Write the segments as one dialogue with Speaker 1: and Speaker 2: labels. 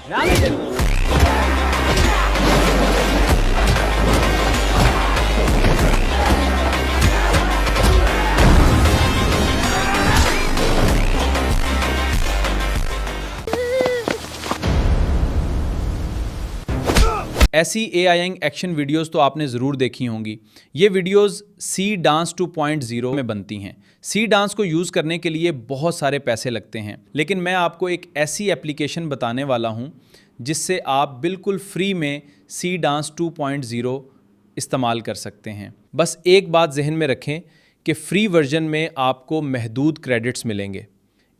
Speaker 1: ایسی AI action videos تو آپ نے ضرور دیکھی ہوں گی۔ یہ ویڈیوز سی ڈانس 2.0 میں بنتی ہیں۔ سی ڈانس کو یوز کرنے کے لیے بہت سارے پیسے لگتے ہیں، لیکن میں آپ کو ایک ایسی اپلیکیشن بتانے والا ہوں جس سے آپ بالکل فری میں سی ڈانس 2.0 استعمال کر سکتے ہیں۔ بس ایک بات ذہن میں رکھیں کہ فری ورژن میں آپ کو محدود کریڈٹس ملیں گے،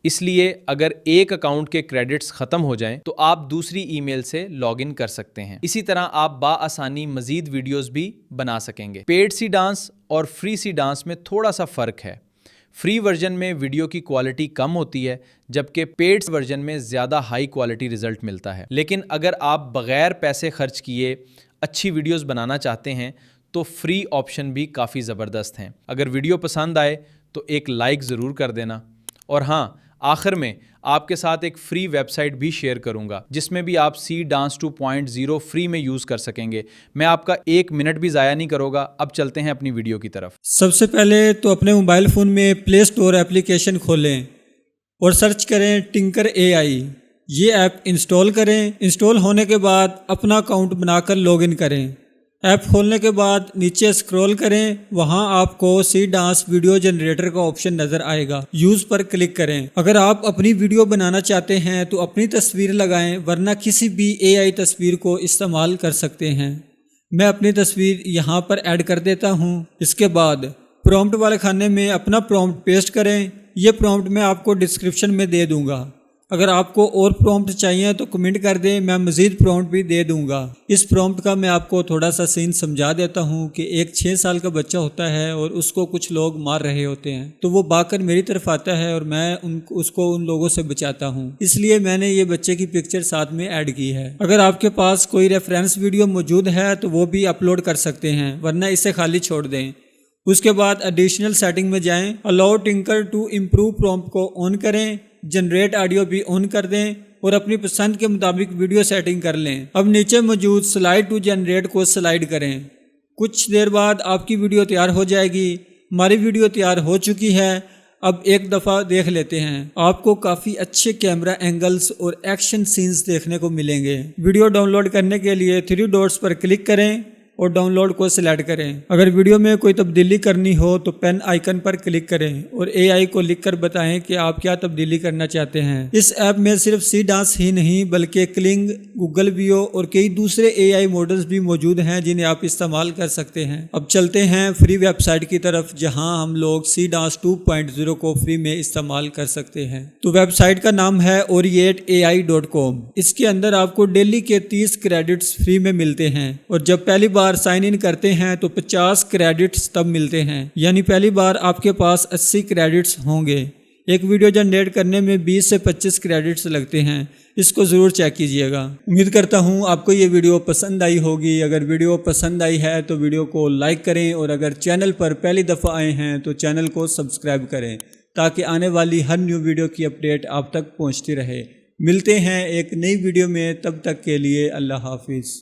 Speaker 1: اس لیے اگر ایک اکاؤنٹ کے کریڈٹس ختم ہو جائیں تو آپ دوسری ای میل سے لاگ ان کر سکتے ہیں۔ اسی طرح آپ بآسانی مزید ویڈیوز بھی بنا سکیں گے۔ پیڈ سی ڈانس اور فری سی ڈانس میں تھوڑا سا فرق ہے۔ فری ورژن میں ویڈیو کی کوالٹی کم ہوتی ہے، جبکہ پیڈ ورژن میں زیادہ ہائی کوالٹی رزلٹ ملتا ہے۔ لیکن اگر آپ بغیر پیسے خرچ کیے اچھی ویڈیوز بنانا چاہتے ہیں تو فری آپشن بھی کافی زبردست ہیں۔ اگر ویڈیو پسند آئے تو ایک لائک ضرور کر دینا، اور ہاں، آخر میں آپ کے ساتھ ایک فری ویب سائٹ بھی شیئر کروں گا جس میں بھی آپ سی ڈانس 2.0 فری میں یوز کر سکیں گے۔ میں آپ کا ایک منٹ بھی ضائع نہیں کروں گا۔ اب چلتے ہیں اپنی ویڈیو کی طرف۔
Speaker 2: سب سے پہلے تو اپنے موبائل فون میں پلے اسٹور ایپلیکیشن کھولیں اور سرچ کریں ٹنکر AI۔ یہ ایپ انسٹال کریں۔ انسٹال ہونے کے بعد اپنا اکاؤنٹ بنا کر لاگ ان کریں۔ ایپ کھولنے کے بعد نیچے اسکرول کریں، وہاں آپ کو سی ڈانس ویڈیو جنریٹر کا آپشن نظر آئے گا، یوز پر کلک کریں۔ اگر آپ اپنی ویڈیو بنانا چاہتے ہیں تو اپنی تصویر لگائیں، ورنہ کسی بھی AI تصویر کو استعمال کر سکتے ہیں۔ میں اپنی تصویر یہاں پر ایڈ کر دیتا ہوں۔ اس کے بعد پرومپٹ والے خانے میں اپنا پرومپٹ پیسٹ کریں۔ یہ پرومپٹ میں آپ کو ڈسکرپشن میں دے دوں گا۔ اگر آپ کو اور پرومپٹ چاہیے تو کمنٹ کر دیں، میں مزید پرومپٹ بھی دے دوں گا۔ اس پرومپٹ کا میں آپ کو تھوڑا سا سین سمجھا دیتا ہوں کہ ایک 6 سال کا بچہ ہوتا ہے اور اس کو کچھ لوگ مار رہے ہوتے ہیں، تو وہ بھاگ کر میری طرف آتا ہے اور میں اس کو ان لوگوں سے بچاتا ہوں، اس لیے میں نے یہ بچے کی پکچر ساتھ میں ایڈ کی ہے۔ اگر آپ کے پاس کوئی ریفرنس ویڈیو موجود ہے تو وہ بھی اپلوڈ کر سکتے ہیں، ورنہ اسے خالی چھوڑ دیں۔ اس کے بعد ایڈیشنل سیٹنگ میں جائیں، الاؤ ٹنکر ٹو امپروو پرومپٹ کو آن کریں، جنریٹ آڈیو بھی آن کر دیں اور اپنی پسند کے مطابق ویڈیو سیٹنگ کر لیں۔ اب نیچے موجود سلائیڈ ٹو جنریٹ کو سلائیڈ کریں۔ کچھ دیر بعد آپ کی ویڈیو تیار ہو جائے گی۔ ہماری ویڈیو تیار ہو چکی ہے۔ اب ایک دفعہ دیکھ لیتے ہیں۔ آپ کو کافی اچھے کیمرہ اینگلز اور ایکشن سینز دیکھنے کو ملیں گے۔ ویڈیو ڈاؤن لوڈ کرنے کے لیے 3 ڈاٹس پر کلک کریں اور ڈاؤن لوڈ کو سلیکٹ کریں۔ اگر ویڈیو میں کوئی تبدیلی کرنی ہو تو پین آئیکن پر کلک کریں اور AI کو لکھ کر بتائیں کہ آپ کیا تبدیلی کرنا چاہتے ہیں۔ اس ایپ میں صرف سی ڈانس ہی نہیں بلکہ کلنگ، گوگل ویو اور کئی دوسرے AI ماڈلز بھی موجود ہیں جنہیں آپ استعمال کر سکتے ہیں۔ اب چلتے ہیں فری ویب سائٹ کی طرف جہاں ہم لوگ سی ڈانس 2.0 کو فری میں استعمال کر سکتے ہیں۔ تو ویب سائٹ کا نام ہے oriatai.com۔ اس کے اندر آپ کو ڈیلی کے 30 کریڈٹس فری میں ملتے ہیں، اور جب پہلی بار سائن ان کرتے ہیں تو 50 کریڈٹس تب ملتے ہیں، یعنی پہلی بار آپ کے پاس 80 کریڈٹس ہوں گے۔ ایک ویڈیو جنریٹ کرنے میں 20 سے 25 کریڈٹس لگتے ہیں۔ اس کو ضرور چیک کیجئے گا۔ امید کرتا ہوں آپ کو یہ ویڈیو پسند آئی ہوگی۔ اگر ویڈیو پسند آئی ہے تو ویڈیو کو لائک کریں، اور اگر چینل پر پہلی دفعہ آئے ہیں تو چینل کو سبسکرائب کریں تاکہ آنے والی ہر نیو ویڈیو کی اپڈیٹ آپ تک پہنچتی رہے۔ ملتے ہیں ایک نئی ویڈیو میں، تب تک کے لیے اللہ حافظ۔